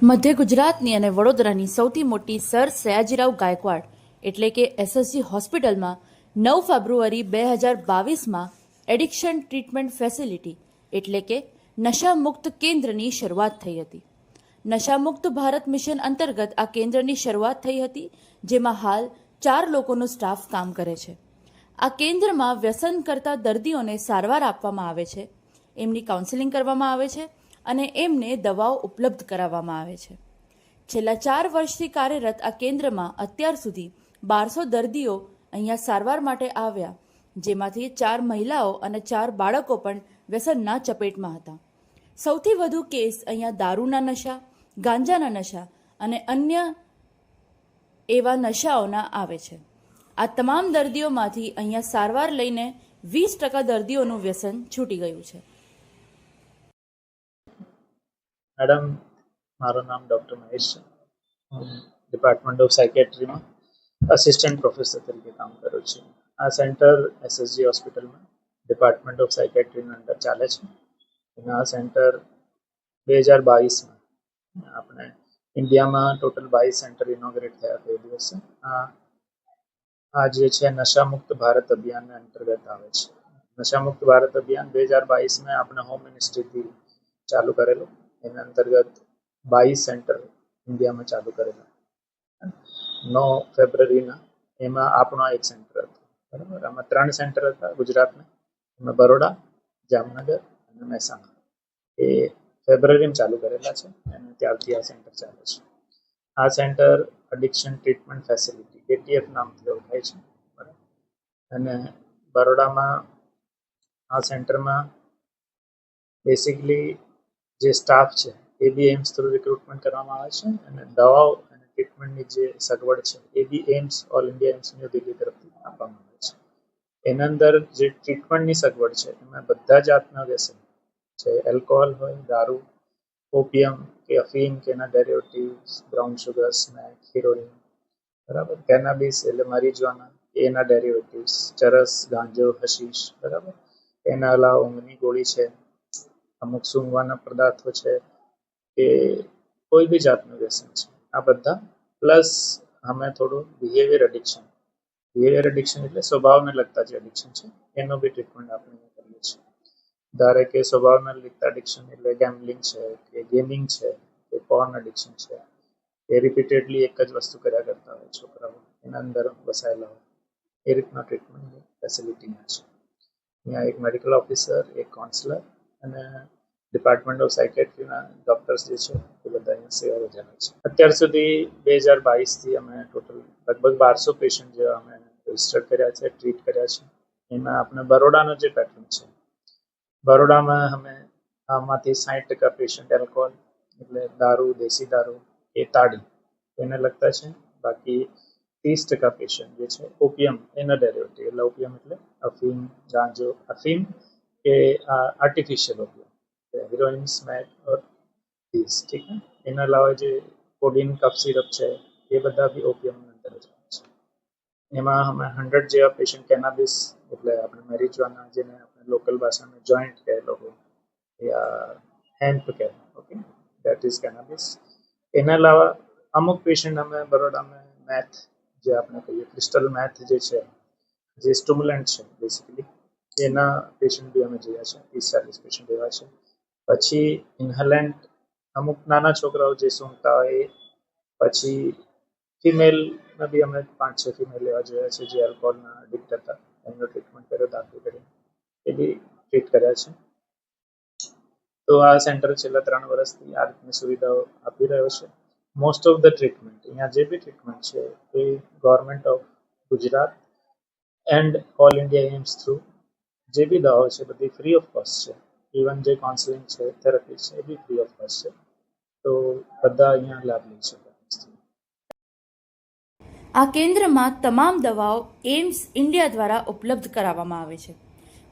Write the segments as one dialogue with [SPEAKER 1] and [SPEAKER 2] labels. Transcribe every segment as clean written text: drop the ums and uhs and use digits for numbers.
[SPEAKER 1] મધ્ય ગુજરાતની અને વડોદરાની સૌથી મોટી સર સયાજીરાવ ગાયકવાડ એટલે કે એસએસજી હોસ્પિટલમાં 9 ફેબ્રુઆરી 2022માં એડિક્શન ટ્રીટમેન્ટ ફેસિલિટી એટલે કે નશામુક્ત કેન્દ્રની શરૂઆત થઈ હતી. નશામુક્ત ભારત મિશન અંતર્ગત આ કેન્દ્રની શરૂઆત થઈ હતી, જેમાં હાલ 4 લોકોનો સ્ટાફ કામ કરે છે. આ કેન્દ્રમાં વ્યસન કરતા દર્દીઓને સારવાર આપવામાં આવે છે, એમની કાઉન્સેલિંગ કરવામાં આવે છે અને એમને દવાઓ ઉપલબ્ધ કરાવવામાં આવે છે. છેલ્લા 4 વર્ષથી કાર્યરત આ કેન્દ્રમાં અત્યાર સુધી 1200 દર્દીઓ અહીંયા સારવાર માટે આવ્યા, જેમાંથી 4 મહિલાઓ અને 4 બાળકો પણ વ્યસનના ચપેટમાં હતા. સૌથી વધુ કેસ અહીંયા દારૂના નશા, ગાંજાના નશા અને અન્ય એવા નશાઓના આવે છે. આ તમામ દર્દીઓમાંથી અહીંયા સારવાર લઈને 20% દર્દીઓનું વ્યસન છૂટી ગયું છે.
[SPEAKER 2] મેડમ, મારું નામ ડૉક્ટર મહેશ છે. હું ડિપાર્ટમેન્ટ ઓફ સાયકેટ્રીમાં અસિસ્ટન્ટ પ્રોફેસર તરીકે કામ કરું છું. આ સેન્ટર એસએસજી હોસ્પિટલમાં ડિપાર્ટમેન્ટ ઓફ સાયકેટ્રીના અંડર ચાલે છે. અને આ સેન્ટર 2022માં આપણે ઇન્ડિયામાં ટોટલ 22 સેન્ટર ઇનોગ્રેટ થયા તે દિવસે આ જે છે નશામુક્ત ભારત અભિયાનના અંતર્ગત આવે છે. નશામુક્ત ભારત અભિયાન 2022માં આપણે હોમ મિનિસ્ટ્રીથી ચાલુ કરેલું. એના અંતર્ગત 22 સેન્ટર ઇન્ડિયામાં ચાલુ કરેલા. 9 ફેબ્રુઆરીના એમાં આપણો એક સેન્ટર હતો, બરાબર. આમાં 3 સેન્ટર હતા ગુજરાતના, એમાં બરોડા, જામનગર અને મહેસાણા. એ ફેબ્રુઆરીમાં ચાલુ કરેલા છે અને ત્યારથી આ સેન્ટર ચાલે છે. આ centre addiction treatment facility ATF નામથી ઓળખાય છે, બરાબર. અને બરોડામાં આ સેન્ટરમાં બેસિકલી જે સ્ટાફ છે એ બી એમ્સ થ્રુ રિક્રુટમેન્ટ કરવામાં આવે છે અને દવાઓ અને ટ્રીટમેન્ટની જે સગવડ છે એ બી AIIMS all India AIIMS new Delhi તરફથી આપવામાં આવે છે. એના અંદર જે ટ્રીટમેન્ટની સગવડ છે એમાં બધા જાતના વ્યસન છે, એલ્કોહોલ હોય, દારૂ, ઓપિયમ કે અફીમ કે એના ડેરિવેટિવ્સ, બ્રાઉન સુગર, સ્મેક, હિરોઇન, બરાબર, કેનાબિસ એટલે marijuana એના ડેરિવેટિવ્સ, ચરસ, ગાંજો, હશીશ, બરાબર. એના અલાવા ઊંઘની ગોળી છે, અમુક સૂંઘવાના પદાર્થો છે કે કોઈ બી જાતનું વ્યસન છે, આ બધા પ્લસ અમે થોડું બિહેવિયર એડિક્શન એટલે સ્વભાવને લગતા જે એડિક્શન છે એનો બી ટ્રીટમેન્ટ આપણે કરીએ છીએ. ધારે કે સ્વભાવને લગતા એડિક્શન એટલે ગેમ્બલિંગ છે કે ગેમિંગ છે કે પોર્ન એડિક્શન છે, એ રિપીટેડલી એક જ વસ્તુ કર્યા કરતા હોય છોકરાઓ, એના અંદર વસાયેલા હોય, એ રીતના ટ્રીટમેન્ટની ફેસિલિટીમાં છે. અહીંયા એક મેડિકલ ઓફિસર, એક કાઉન્સલર અને ડિપાર્ટમેન્ટ ઓફ સાયકેટ્રીના ડૉક્ટર્સ જે છે એ બધા અહીંયા સેવા બજાવે છે. અત્યાર સુધી 2022થી અમે ટોટલ લગભગ 1200 પેશન્ટ જેવા અમે રજિસ્ટર કર્યા છે, ટ્રીટ કર્યા છે. એમાં આપણે બરોડાનો જે પેટર્ન છે, બરોડામાં અમે આમાંથી 60% પેશન્ટ એલ્કોહોલ એટલે દારૂ, દેશી દારૂ એ તાડી એને લગતા છે. બાકી 30% પેશન્ટ જે છે ઓપિયમ એના ડેરિવેટિવ એટલે ઓપિયમ એટલે અફીમ, ગાંજો, અફીમ કે આર્ટિફિશિયલ ઓપિયમ, हीरोइन, स्मैक और पीस, ठीक है. એના અલાવા જે કોડીન, કફ સિરપ છે એ બધા બી ઓપિયમની અંદર જ આવે છે. એમાં અમે 100 જેવા પેશન્ટ કેનાબિસ એટલે આપણે મેરિજવાના જેને આપણે લોકલ ભાષામાં જોઈન્ટ કહે લોકો યા હેમ્પ કહે, ઓકે, દેટ ઇઝ કેનાબિસ. એના અલાવા અમુક પેશન્ટ અમે બરોડામાં મેથ જે આપણે કહીએ ક્રિસ્ટલ મેથ જે છે, જે સ્ટિમ્યુલન્ટ છે બેસિકલી, એના પેશન્ટ બી અમે જોયા છે. 30-40 પેશન્ટ એવા છે. પછી ઇન્હેલન્ટ અમુક નાના છોકરાઓ જે સૂંઘતા હોય, પછી ફિમેલમાં બી અમે 5-6 ફિમેલ એવા જોયા છે જે એલ્કોહોલના એડિક્ટ હતા, એમનો ટ્રીટમેન્ટ કર્યો, દાખલ કર્યો, એ બી ટ્રીટ કર્યા છે. તો આ સેન્ટર છેલ્લા 3 વર્ષથી આ રીતની સુવિધાઓ આપી રહ્યો છે. મોસ્ટ ઓફ ધ ટ્રીટમેન્ટ અહીંયા જે બી ટ્રીટમેન્ટ છે એ government of Gujarat and all India AIIMS through જે બી દવાઓ છે બધી ફ્રી ઓફ કોસ્ટ છે. ઇવન જે કાઉન્સેલિંગ છે, થેરાપી છે એ બી ફ્રી ઓફ કોસ્ટ છે. તો બધા અહીંયા લાભ લઈ શકે.
[SPEAKER 1] આ કેન્દ્રમાં તમામ દવાઓ એમ્સ ઇન્ડિયા દ્વારા ઉપલબ્ધ કરાવવામાં આવે છે.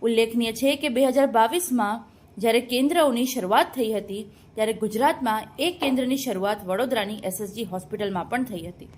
[SPEAKER 1] ઉલ્લેખનીય છે કે 2022માં જ્યારે કેન્દ્રોની શરૂઆત થઈ હતી ત્યારે ગુજરાતમાં એક કેન્દ્રની શરૂઆત વડોદરાની એસએસજી હોસ્પિટલમાં પણ થઈ હતી.